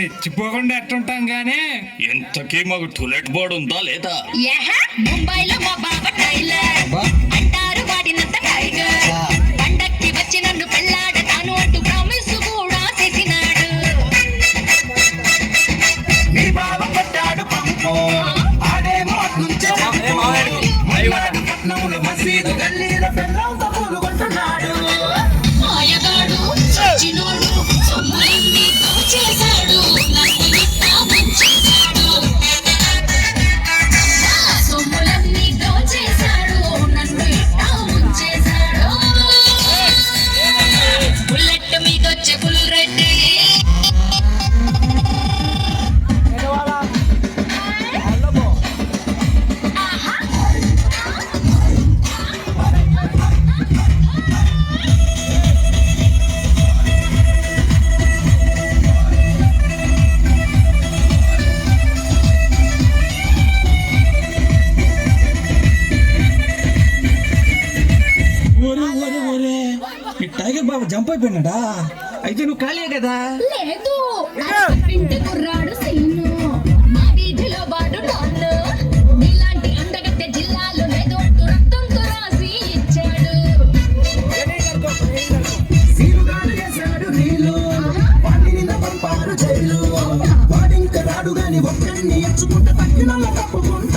రెచ్చిపోకుండా ఎట్టుంటాం గానీ ఇంతకీ మాకు టూలెట్ బోర్డు ఉందా లేదా? ముంబైలో మా బాబా టైలర్ అంటారు వాడినంత టైగర్. పండక్కి వచ్చి నన్ను పెళ్ళాడతాను అంటూ ప్రామిస్ కూడా చేసినాడు. నీ బావ కొట్టాడు పంపు ఆడేమో అట్నుంచే పట్నంలో మసీదు గల్లీల పెళ్ళంతా పూలుకుంటున్నాడు. మాయగాడు చిన్నోడు సొమ్ములన్నీ దోచేశాడు. నన్ను ఇట్టా ముంచేశాడు. సొమ్ములన్నీ దోచేశాడు. నన్ను ఇట్టా ముంచేశాడు. బుల్లెట్ మీదొచ్చే బుల్ రెడ్డి ఈ టైగర్ బాబు జంప్ అయిపోయినాడా? అయితే నువ్వు ఖాళీ కదా? లేదు ఇంటి కుర్రాడు సీను మా వీధిలో వాడు డాన్ను. ఇలాంటి అందగత్తె జిల్లాలో లేదు రక్తంతో రాసి ఇచ్చాడు. సీలుగాడు చేశాడు రీలు వాడిని పంపారు జైలు. వాడింక రాడు గాని ఒక్కడిని ఎచ్చుకుంటే తగ్గిన తప్పుకుంటాడు.